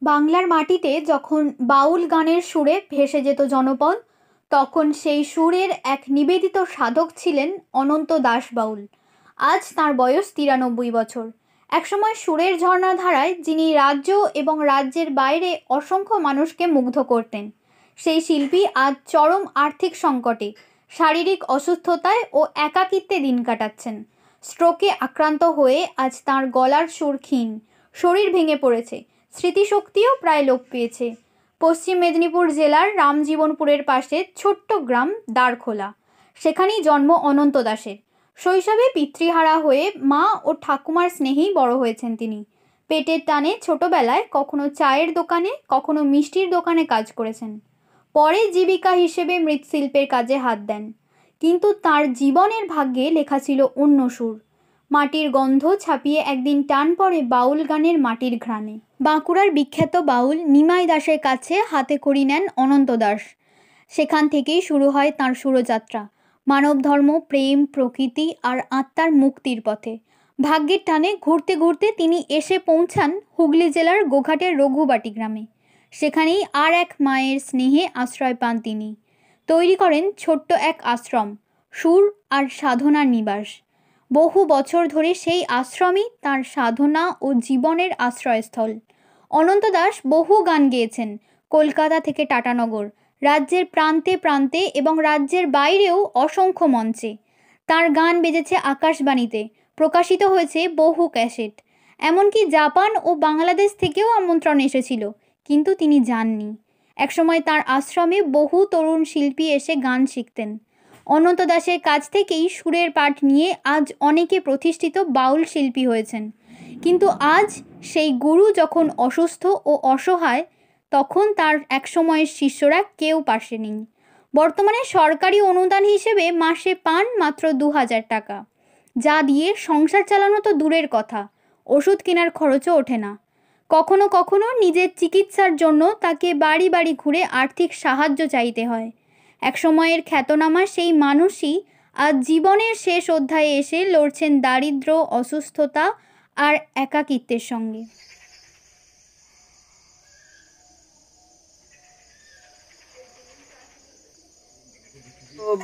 বাংলার মাটিতে যখন বাউল গানের সুরে ভেসে যেত জনপদ, তখন সেই সুরের এক নিবেদিত সাধক ছিলেন অনন্ত দাস বাউল। আজ তাঁর বয়স 93 বছর। একসময় সুরের ঝর্ণাধারায় যিনি রাজ্য এবং রাজ্যের বাইরে অসংখ্য মানুষকে মুগ্ধ করতেন, সেই শিল্পী আজ চরম আর্থিক সংকটে, শারীরিক অসুস্থতায় ও একাকিত্বে দিন কাটাচ্ছেন। স্ট্রোকে আক্রান্ত হয়ে আজ তাঁর গলার সুর ক্ষীণ, শরীর ভেঙে পড়েছে, স্মৃতিশক্তিও প্রায় লোপ পেয়েছে। পশ্চিম মেদিনীপুর জেলার রামজীবনপুরের পাশে ছোট্ট গ্রাম দ্বারখোলা, সেখানেই জন্ম অনন্ত দাসের। শৈশবে পিতৃহারা হয়ে মা ও ঠাকুমার স্নেহেই বড় হয়েছেন তিনি। পেটের টানে ছোটবেলায় কখনো চায়ের দোকানে, কখনো মিষ্টির দোকানে কাজ করেছেন। পরে জীবিকা হিসেবে মৃৎশিল্পের কাজে হাত দেন। কিন্তু তার জীবনের ভাগ্যে লেখা ছিল অন্য সুর। মাটির গন্ধ ছাপিয়ে একদিন টান পড়ে বাউল গানের মাটির ঘ্রাণে। বাঁকুড়ার বিখ্যাত বাউল নিমাই দাসের কাছে হাতে খড়ি নেন অনন্ত দাস। সেখান থেকেই শুরু হয় তাঁর সুরযাত্রা, মানব ধর্ম, প্রেম, প্রকৃতি আর আত্মার মুক্তির পথে। ভাগ্যের টানে ঘুরতে ঘুরতে তিনি এসে পৌঁছান হুগলি জেলার গোঘাটের রঘুবাটি গ্রামে। সেখানেই আর এক মায়ের স্নেহে আশ্রয় পান তিনি। তৈরি করেন ছোট্ট এক আশ্রম, সুর আর সাধনার নিবাস। বহু বছর ধরে সেই আশ্রমই তাঁর সাধনা ও জীবনের আশ্রয়স্থল। অনন্ত দাস বহু গান গেয়েছেন, কলকাতা থেকে টাটানগর, রাজ্যের প্রান্তে প্রান্তে এবং রাজ্যের বাইরেও অসংখ্য মঞ্চে। তার গান বেজেছে আকাশবাণীতে, প্রকাশিত হয়েছে বহু ক্যাসেট। এমনকি জাপান ও বাংলাদেশ থেকেও আমন্ত্রণ এসেছিল, কিন্তু তিনি যাননি। একসময় তার আশ্রমে বহু তরুণ শিল্পী এসে গান শিখতেন। অনন্ত দাসের কাছ থেকেই সুরের পাঠ নিয়ে আজ অনেকে প্রতিষ্ঠিত বাউল শিল্পী হয়েছেন। কিন্তু আজ সেই গুরু যখন অসুস্থ ও অসহায়, তখন তার একসময়ের শিষ্যরা কেউ পাশে নেই। বর্তমানে সরকারি অনুদান হিসেবে মাসে পান মাত্র 2000 টাকা, যা দিয়ে সংসার চালানো তো দূরের কথা, ওষুধ কেনার খরচও ওঠে না। কখনো কখনো নিজের চিকিৎসার জন্য তাকে বাড়ি বাড়ি ঘুরে আর্থিক সাহায্য চাইতে হয়। একসময়ের খ্যাতনামা সেই মানুষই আজ জীবনের শেষ অধ্যায়ে এসে লড়ছেন দারিদ্র্য, অসুস্থতা আর একাকিত্বের সঙ্গে।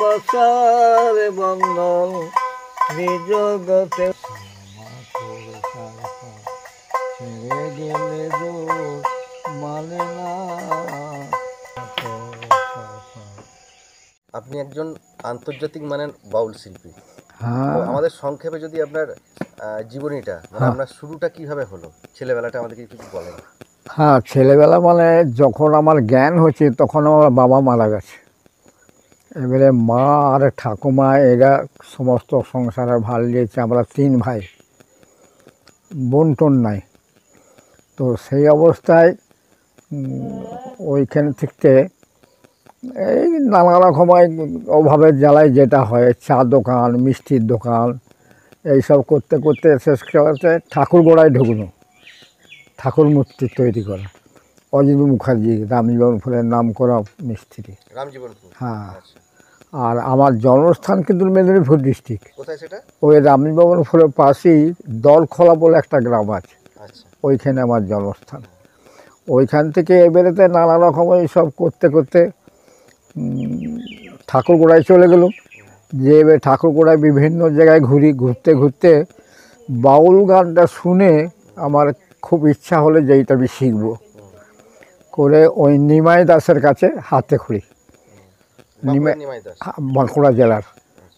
বসার বন্ধন নিজগতে ছেড়ে গেলে মানে না। আপনি একজন আন্তর্জাতিক মানের বাউল শিল্পী। হ্যাঁ, তো আমাদের সংক্ষেপে যদি আপনার জীবনীটা, মানে আপনার শুরুটা কিভাবে হলো, ছেলেবেলাটা আমাদেরকে কিছু বলেন। হ্যাঁ, ছেলেবেলা মানে যখন আমার জ্ঞান হচ্ছে তখন আমার বাবা মারা গেছে। এবারে মা আর ঠাকুমা এরা সমস্ত সংসারের ভার নিয়েছে। আমরা 3 ভাই, বোন টোন নাই। তো সেই অবস্থায় ওইখান থেকে এই নানা রকমের অভাবের জ্বালায় যেটা হয়, চা দোকান, মিষ্টির দোকান, এইসব করতে করতে শেষ করতে ঠাকুর গোড়ায় ঢুকলো, ঠাকুর মূর্তি তৈরি করা। অজিত মুখার্জি, রামজীবনপুরের নাম করা মিস্ত্রি। রামজীবনপুর, হ্যাঁ। আচ্ছা। আর আমার জন্মস্থান কিন্তু মেদিনীপুর ডিস্ট্রিক্ট। কোথায় সেটা? ওই রামজীবনপুরের পাশেই দলখোলা বলে একটা গ্রাম আছে, আচ্ছা। ওইখানে আমার জন্মস্থান। ওইখান থেকে এবারেতে নানা রকমের সব করতে করতে ঠাকুরগোড়ায় চলে গেল। যে এবার ঠাকুরগোড়ায় বিভিন্ন জায়গায় ঘুরতে ঘুরতে বাউল গানটা শুনে আমার খুব ইচ্ছা হলো যে এইটা আমি শিখব করে ওই নিমাই দাসের কাছে হাতে খড়ি। বাঁকুড়া জেলার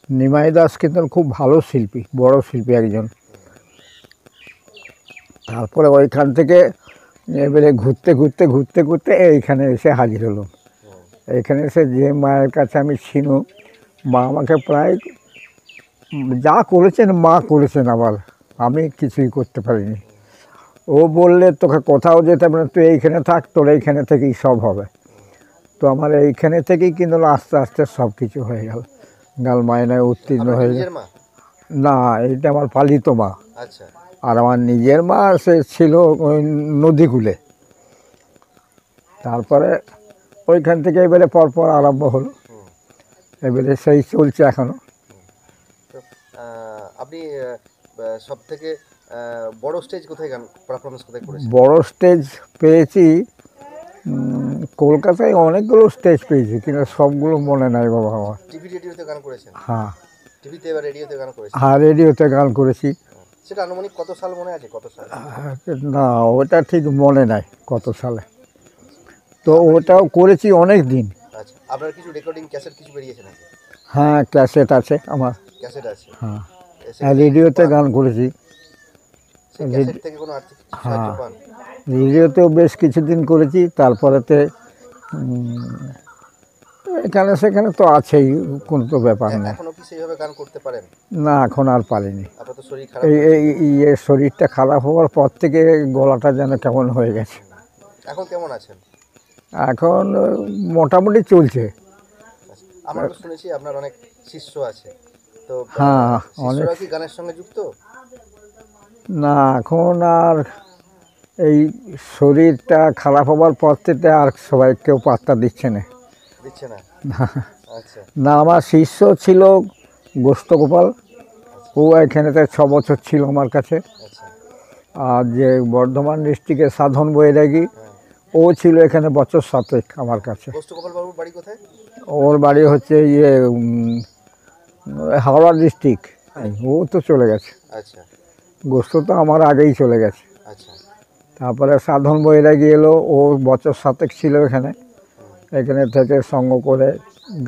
নিমাই দাস কিন্তু খুব ভালো শিল্পী, বড় শিল্পী একজন। তারপরে ওইখান থেকে এবারে ঘুরতে ঘুরতে ঘুরতে ঘুরতে এইখানে এসে হাজির হলো। এইখানে এসে যে মায়ের কাছে আমি ছিল, মা আমাকে প্রায় যা করেছেন মা করেছেন, আবার আমি কিছুই করতে পারিনি। ও বললে তোকে কোথাও যেতে হবে না, তুই এইখানে থাক, তোর এইখানে থেকেই সব হবে। তো আমার এইখানে থেকেই কিন্তু আস্তে আস্তে সব কিছু হয়ে গেল, গাল মায়নায় উত্তীর্ণ হয়ে গেল। না, এইটা আমার পালিত মা। আচ্ছা। আর আমার নিজের মা সে ছিল ওই নদীকূলে। তারপরে ওইখান থেকে এবারে পরপর আরম্ভ হলো, এবারে সেই চলছে এখনো। আপনি সব থেকে বড় স্টেজ কোথায় গান পারফরমেন্স কোথায় করেছেন? বড় স্টেজ পেয়েছি কলকাতায় অনেকগুলো স্টেজ পেয়েছি, কিন্তু সবগুলো মনে নাই বাবা আমার। টিভি রেডিওতে গান করেছেন? হ্যাঁ টিভিতে বা রেডিওতে গান করেছেন? হ্যাঁ, রেডিওতে গান করেছি। সেটা আনুমানিক কত সাল মনে আছে? কত সাল? না, ওটা ঠিক মনে নাই কত সালে, তো ওটাও করেছি অনেক দিন। আচ্ছা, আপনার কিছু রেকর্ডিং ক্যাসেট কিছু বেরিয়েছে নাকি? হ্যাঁ, ক্যাসেট আছে আমার। ক্যাসেট আছে? হ্যাঁ, সে- আর রেডিওতে গান করেছি। সেই ক্যাসেট থেকে কোনো আর্থিক সাহায্য হ্যাঁ। পান? রেডিওতেও বেশ কিছুদিন করেছি, তারপরেতে এখানে সেখানে তো আছেই, কোনো তো ব্যাপার না। এখনো কি সেইভাবে গান করতে পারেন? না, এখন আর পারিনি। আপনার তো শরীর খারাপ। এই শরীরটা খারাপ হওয়ার পর থেকে গলাটা যেন কেমন হয়ে গেছে। এখন কেমন আছেন? এখন মোটামুটি চলছে। আচ্ছা, আমরা তো শুনেছি আপনার অনেক শিষ্য আছে, তো হ্যাঁ, অনেক। শিষ্যরা কি গানের সঙ্গে যুক্ত? না, এখন আর এই শরীরটা খারাপ হওয়ার পর থেকে আর সবাই কেউ পাত্তা দিচ্ছে না। দিচ্ছে না? আচ্ছা না, আমার শিষ্য ছিল গোষ্ঠগোপাল, ও এখানেতে 6 বছর ছিল আমার কাছে। আচ্ছা। আর যে বর্ধমান ডিস্ট্রিক্টের সাধন বৈরাগী, হ্যাঁ। ও ছিল এখানে বছর 7 আমার কাছে। গোষ্ঠগোপাল বাবুর বাড়ি কোথায়? ওর বাড়ি হচ্ছে হাওড়া ডিস্ট্রিক্ট। ও তো চলে গেছে, আচ্ছা গোষ্ঠ তো আমার আগেই চলে গেছে। আচ্ছা। তারপরে সাধন বৈরাগী এলো, ও বছর 7 ছিল এখানে। এখানে থেকে সঙ্গ করে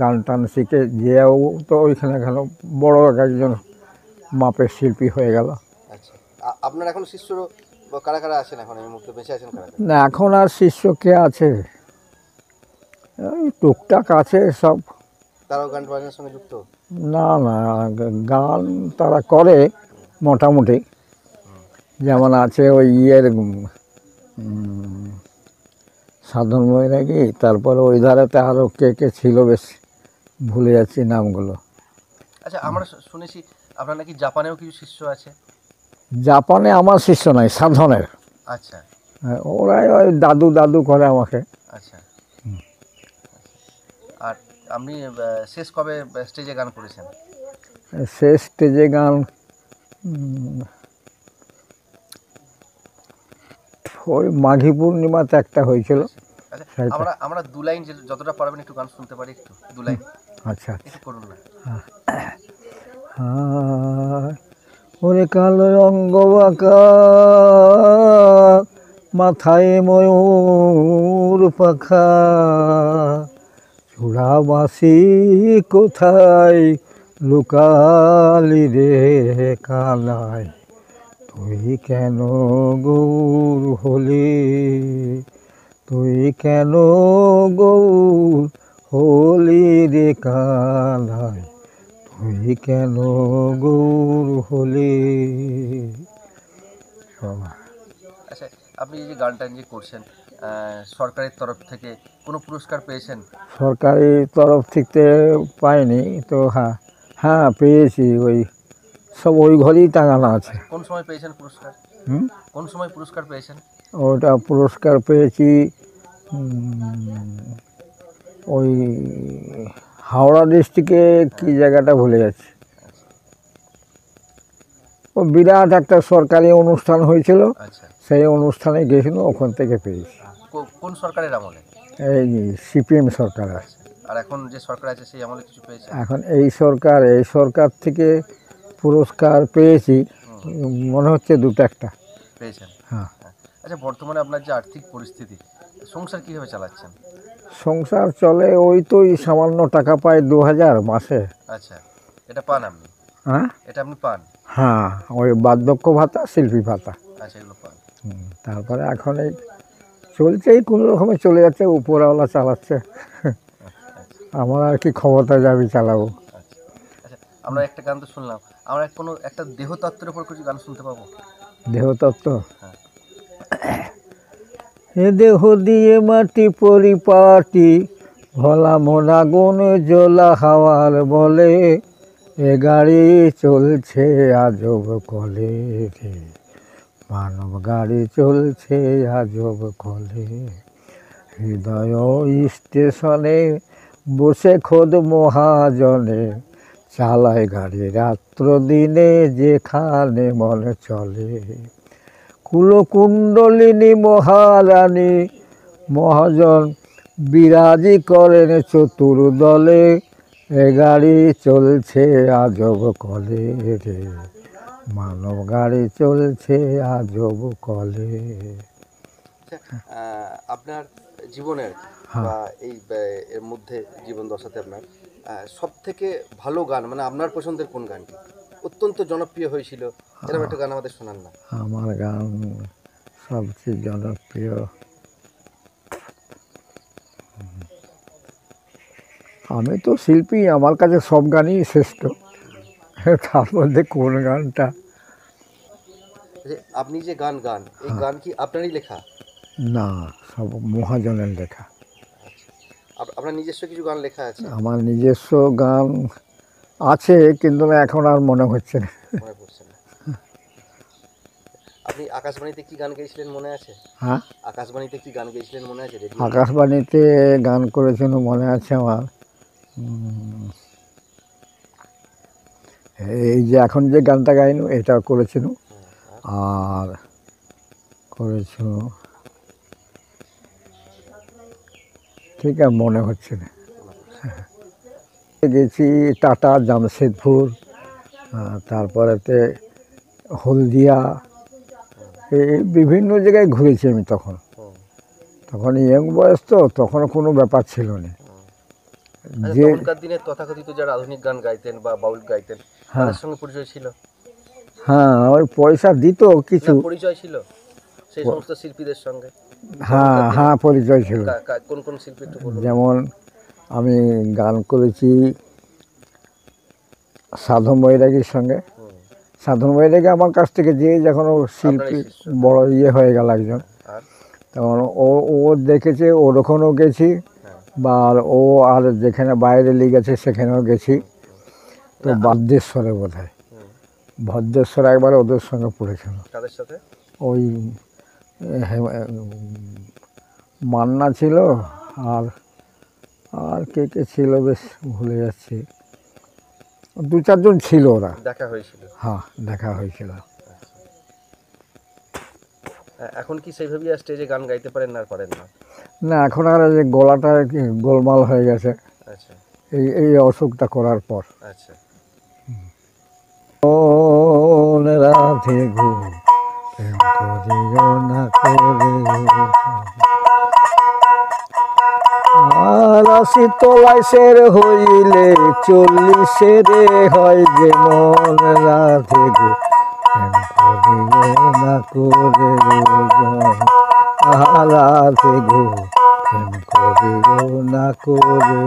গান টান শিখে যেও তো ওইখানে এখানে বড় একজন মাপের শিল্পী হয়ে গেল। আচ্ছা, আপনার এখন শিষ্য কারা কারা আছেন? এখন এই মুহূর্তে বেঁচে আছেন কারা কারা? না, এখন আর শিষ্য কে আছে, ওই টুকটাক আছে সব। তারাও গান বাজনার সঙ্গে যুক্ত? না না, গান তারা করে মোটামুটি। যেমন আছে ওই সাধন বৈরাগী, তারপরে ওই ধারেতে আরও কে কে ছিল বেশ ভুলে যাচ্ছি নামগুলো। আচ্ছা, আমরা শুনেছি আপনার নাকি জাপানেও কিছু শিষ্য আছে? জাপানে আমার শিষ্য নাই, সাধনের। আচ্ছা ওরাই ওই দাদু দাদু করে আমাকে। আচ্ছা। আর আপনি শেষ কবে স্টেজে গান করেছেন? শেষ স্টেজে গান উম, ওই মাঘী পূর্ণিমাতে একটা হয়েছিল। আচ্ছা, সেইটা। আমরা আমরা দু লাইন যতটা পারবেন একটু গান শুনতে পারি, একটু দু লাইন আচ্ছা একটু করুন না। হায়, ওরে কালো রঙ্গ বাঁকা, মাথায় ময়ূর পাখা, চূড়া বাঁশি কোথায় লুকালি রে কানাই, তুই কেন গৌর হলি, তুই কেন গৌর হলি রে কানাই, তুই কেন গৌর হলি। আচ্ছা, আপনি এই যে গানটা যে করছেন, সরকারের তরফ থেকে কোনো পুরস্কার পেয়েছেন? সরকারি তরফ থেকে পাইনি তো। হ্যাঁ হ্যাঁ, পেয়েছি, ওই সব ওই ঘরেই টাঙানো আছে। কোন সময় পেয়েছেন পুরস্কার? কোন সময় পুরস্কার পেয়েছেন? ওটা পুরস্কার পেয়েছি ওই হাওড়া ডিস্ট্রিক্টে কি জায়গাটা ভুলে যাচ্ছি। ও বিরাট একটা সরকারি অনুষ্ঠান হয়েছিল, আচ্ছা, সেই অনুষ্ঠানে গেছিল, ওখান থেকে পেয়েছি। কোন সরকারের আমলে? এই সিপিএম সরকার আছে। আর এখন যে সরকার আছে সেই আমলে কিছু পেয়েছেন? এখন এই সরকার থেকে পুরস্কার পেয়েছি মনে হচ্ছে দুটো একটা পেয়েছেন? হ্যাঁ। আচ্ছা, বর্তমানে আপনার যে আর্থিক পরিস্থিতি, সংসার কীভাবে চালাচ্ছেন? সংসার চলে, ওই তো সামান্য টাকা পাই 2000 মাসে। আচ্ছা, এটা পান আপনি? হ্যাঁ এটা আপনি পান? হ্যাঁ, ওই বার্ধক্য ভাতা, শিল্পী ভাতা। আচ্ছা, এগুলো পান। তারপরে এখন এই চলছেই, কোনো রকমে চলে যাচ্ছে, উপরওয়ালা চালাচ্ছে। আমার আর কি ক্ষমতা যাবি চালাবো। আচ্ছা আচ্ছা, আমরা একটা গান তো শুনলাম, আমরা কোনো একটা দেহতত্ত্বের উপর কিছু গান শুনতে পাবো? দেহতত্ত্ব। হ্যাঁ। এ দেহ দিয়ে মাটি পরিপাটি, ভোলা মোনা গুণ জোলা হাওয়ার বলে, এ গাড়ি চলছে আজব কলে রে, মানব গাড়ি চলছে আজব কলে, হৃদয় স্টেশনে বসে খোদ মহাজনে, চালায় গাড়ি রাত্র দিনে যেখানে মনে চলে, কুলকুণ্ডলিনী মহারানী মহাজন বিরাজি করেন চতুর্দলে, এ গাড়ি চলছে আজব কলে রে, মানব গাড়ি চলছে আজব কলে। আপনার জীবনের হ্যাঁ। বা এর মধ্যে জীবন দশাতে আপনার সব থেকে ভালো গান, মানে আপনার পছন্দের কোন গানটি অত্যন্ত জনপ্রিয় হয়েছিল, এরকম একটা গান আমাদের শোনান না। আমার গান সবচেয়ে জনপ্রিয়, আমি তো শিল্পী, আমার কাছে সব গানই শ্রেষ্ঠ। তার মধ্যে কোন গানটা, যে আপনি যে গান গান, এই গান কি আপনারই লেখা? না, সব মহাজনের লেখা। আপনার নিজস্ব কিছু গান লেখা আছে? আমার নিজস্ব গান আছে, কিন্তু এখন আর মনে হচ্ছে না। মনে পড়ছে না। আপনি আকাশবাণীতে কি গান গেয়েছিলেন মনে আছে? হ্যাঁ, আকাশবাণীতে কি গান গেয়েছিলেন মনে আছে? রেডিও? আকাশবাণীতে গান করেছেন মনে আছে আমার। এই যে এখন যে গানটা গাইনু এটা করেছিল, আর করেছিল, ঠিক আছে মনে হচ্ছে না। গেছি টাটা, জামশেদপুর, তারপরেতে হলদিয়া, এই বিভিন্ন জায়গায় ঘুরেছি আমি। তখন ইয়ং বয়স তো, তখন কোনো ব্যাপার ছিল না। যে তখনকার দিনে তথাকথিত যারা আধুনিক গান গাইতেন বা বাউল গাইতেন, তাদের সঙ্গে পরিচয় ছিল? হ্যাঁ, ওই পয়সা দিত কিছু। না, পরিচয় ছিল সেই সমস্ত শিল্পীদের সঙ্গে? হ্যাঁ হ্যাঁ, পরিচয় ছিল। কোন কোন শিল্পী একটু বলুন। যেমন আমি গান করেছি সাধন বৈরাগীর সঙ্গে। সাধন বৈরাগী আমার কাছ থেকে যে যখন ও শিল্পী বড় হয়ে গেল একজন, আর তখন ও দেখেছে, ওরকমও গেছি, বা ও আর যেখানে বাইরে লেগেছে সেখানেও গেছি। তো বাদ্যেশ্বরে বোধ হয়, ভদ্রেশ্বরে একবার ওদের সঙ্গে পড়েছিল। তাদের সাথে ওই মান্না ছিল, আর আর কে কে ছিল বেশ ভুলে যাচ্ছি, দু চারজন ছিল ওরা। দেখা হয়েছিল? হ্যাঁ, দেখা হয়েছিল। এখন কি সেইভাবেই আর স্টেজে গান গাইতে পারেন না? আর পারেন না? না, এখন আর যে গলাটা কি গোলমাল হয়ে গেছে আচ্ছা এই অসুখটা করার পর। আচ্ছা। রাধে গো প্রেম করিও না করে, আর ৮০ তলায় সের হইলে ৪০ রে হয় যে মন, রাধে গো প্রেম করিও না করে, রাধে গো প্রেম করিও না করে।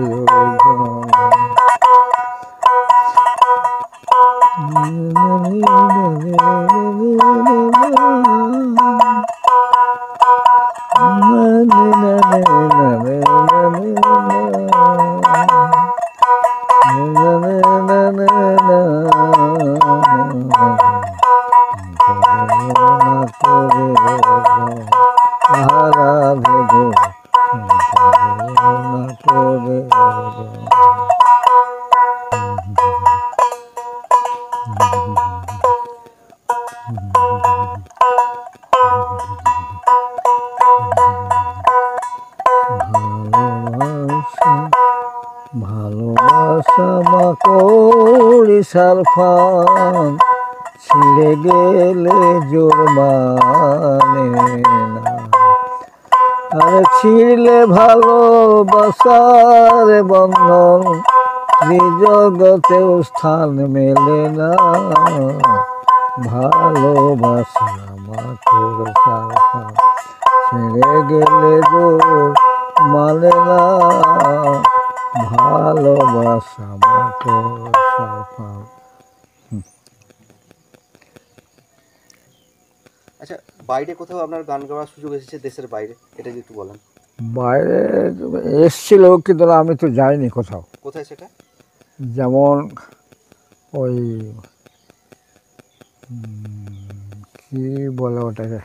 ভালোবাসা মাকড়ি সারফান, ছিঁড়ে গেলে জোর মানে না, আর ছিঁড়লে ভালোবাসার বন্ধন, জগতেও স্থান মেলে না। ভালোবাসা মাকড়ি সারফান, ছিঁড়ে গেলে জোর মানে না, ভালোবাসা মাকড়ি সারফান। আচ্ছা, বাইরে কোথাও আপনার গান গাওয়ার সুযোগ এসেছে, দেশের বাইরে? এটা যদি একটু বলেন। বাইরে এসছিল, কিন্তু আমি তো যাইনি কোথাও। কোথায় সেটা? যেমন ওই কি বলে ওটাকে,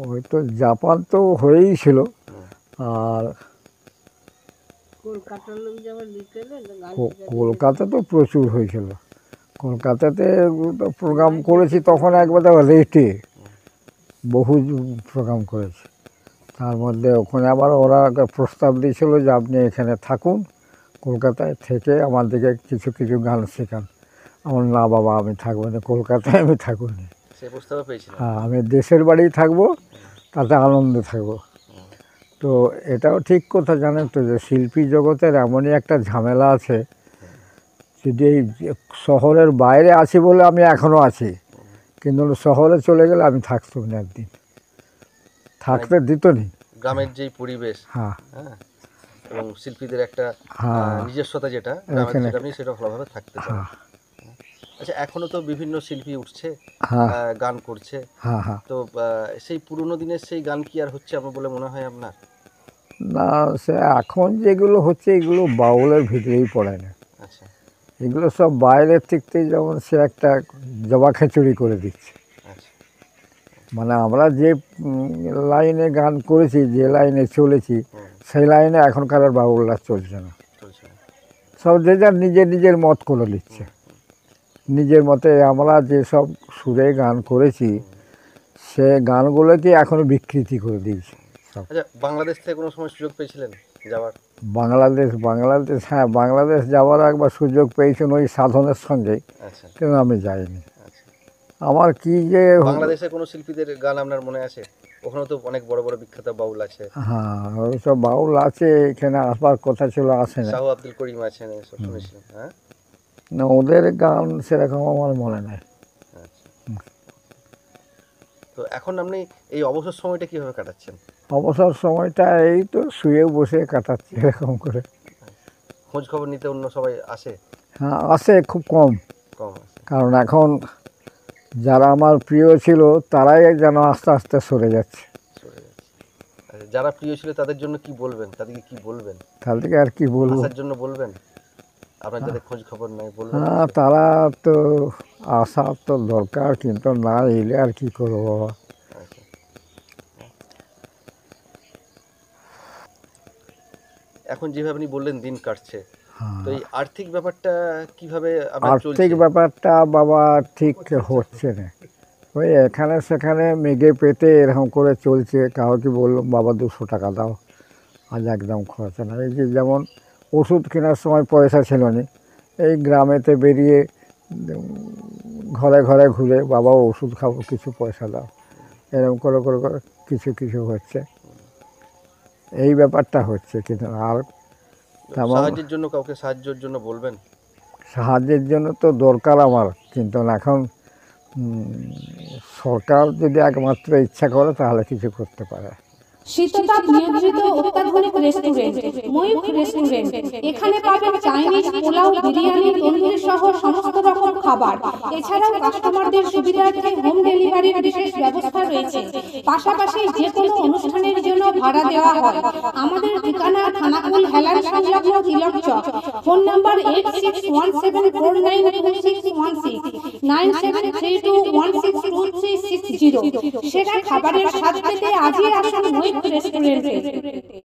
ওই তো জাপান তো হয়েই ছিল, আর কলকাতা তো প্রচুর হয়েছিল। কলকাতাতে তো প্রোগ্রাম করেছি, তখন একবারে রেটে বহু প্রোগ্রাম করেছি। তার মধ্যে ওখানে আবার ওরা একটা প্রস্তাব দিয়েছিল যে আপনি এখানে থাকুন, কলকাতায় থেকে আমাদেরকে কিছু কিছু গান শেখান। আমার না বাবা, আমি থাকবো না, কলকাতায় আমি থাকবো না। সেই প্রস্তাব পেয়েছিলেন? হ্যাঁ, আমি দেশের বাড়ি থাকবো, তাতে আনন্দে থাকবো। তো এটাও ঠিক কথা জানেন তো, যে শিল্পী জগতের এমনই একটা ঝামেলা আছে, যদি এই শহরের বাইরে আছি বলে আমি এখনও আছি, কিন্তু শহরে চলে গেলে আমি থাকতাম না, একদিন থাকতে দিত নি। গ্রামের যেই পরিবেশ, হ্যাঁ হ্যাঁ, এবং শিল্পীদের একটা হ্যাঁ নিজস্বতা যেটা গ্রামের, এখানে- যেটা আপনি সেটা ভালোভাবে থাকতে চান। হ্যাঁ আচ্ছা, এখনো তো বিভিন্ন শিল্পী উঠছে, হ্যাঁ গান করছে, হ্যাঁ হ্যাঁ তো সেই পুরোনো দিনের সেই গান কি আর হচ্ছে আমার বলে মনে হয় আপনার? না, সে এখন যেগুলো হচ্ছে এগুলো বাউলের ভিতরেই পড়ে না। আচ্ছা এগুলো সব বাইরের থেকে, যেমন সে একটা জবা খিচুড়ি করে দিচ্ছে। আচ্ছা, মানে আমরা যে লাইনে গান করেছি, যে লাইনে চলেছি, সেই লাইনে এখনকার আর বাউলরা চলছে না। চলছে না। সব যে যার নিজের নিজের মত করে নিচ্ছে। নিজের মতে আমরা যেসব সুরে গান করেছি, সে গানগুলোকে এখন বিকৃতি করে দিয়েছে সব। আচ্ছা, বাংলাদেশ থেকে কোনো সময় সুযোগ পেয়েছিলেন যাওয়ার? বাংলাদেশ হ্যাঁ, বাংলাদেশ যাওয়ার একবার সুযোগ পেয়েছেন ওই সাধনের সঙ্গে, আচ্ছা কিন্তু আমি যাইনি। আচ্ছা, আমার কি যে বাংলাদেশে কোনো শিল্পীদের গান আপনার মনে আছে? ওখানে তো অনেক বড় বড় বিখ্যাত বাউল আছে, হ্যাঁ, ওই সব বাউল আছে, এখানে আসবার কথা ছিল, আসে না। শাহু আব্দুল করিম আছেন, এসব শুনেছিলাম। হ্যাঁ, না, ওদের গান সেরকম আমার মনে নাই। আচ্ছা। তো এখন আপনি এই অবসর সময়টা কিভাবে কাটাচ্ছেন? অবসর সময়টা এই তো শুয়ে বসে কাটাচ্ছি এরকম করে। খোঁজ খবর নিতে অন্য সবাই আসে? হ্যাঁ, আসে, খুব কম। কম আসে। কারণ এখন যারা আমার প্রিয় ছিল তারাই যেন আস্তে আস্তে সরে যাচ্ছে। চলে যাচ্ছে। আচ্ছা, যারা প্রিয় ছিল তাদের জন্য কি বলবেন? তাদেরকে কি বলবেন? তার থেকে আর কি বলবো। আসার জন্য বলবেন? আপনার যাদের খোঁজ খবর নাই বলবেন? হ্যাঁ, তারা তো আসা তো দরকার, কিন্তু না এলে আর কি করবো বাবা। আচ্ছা। এখন যেভাবে আপনি বললেন দিন কাটছে, তো এই আর্থিক ব্যাপারটা কিভাবে আপনার চলছে? আর্থিক ব্যাপারটা বাবা ঠিক হচ্ছে না, ওই এখানে সেখানে মেঘে পেটে এরকম করে চলছে। কাউকে বললাম বাবা 200 টাকা দাও, আজ একদম খরচা না। এই যে যেমন ওষুধ কেনার সময় পয়সা ছিল না, এই গ্রামেতে বেরিয়ে ঘরে ঘরে ঘুরে বাবা ওষুধ খাবো, কিছু পয়সা দাও, এরকম করে করে করে কিছু কিছু হচ্ছে। এই ব্যাপারটা হচ্ছে, কিন্তু আর তেমন সাহায্যের জন্য কাউকে সাহায্যের জন্য বলবেন? সাহায্যের জন্য তো দরকার আমার, কিন্তু এখন সরকার যদি একমাত্র ইচ্ছা করে তাহলে কিছু করতে পারে। শীততাপ নিয়ন্ত্রিত অত্যাধুনিক রেস্টুরেন্ট ময়ূখ রেস্টুরেন্ট। এখানে পাবেন চাইনিজ, পোলাও, বিরিয়ানি, তন্দুরি সহ সমস্ত রকম খাবার। এছাড়াও কাস্টমারদের সুবিধার্থে হোম ডেলিভারির বিশেষ ব্যবস্থা রয়েছে। পাশাপাশি যে কোনো অনুষ্ঠানের জন্য ভাড়া দেওয়া হয়। আমাদের ঠিকানা থানাকুল হেলান সংলগ্ন তিলক চক। Phone number 8617492616 9732162360। সেরা খাবারের স্বাদ পেতে আজই আসুন ময়ূখ রেস্টুরেন্টে।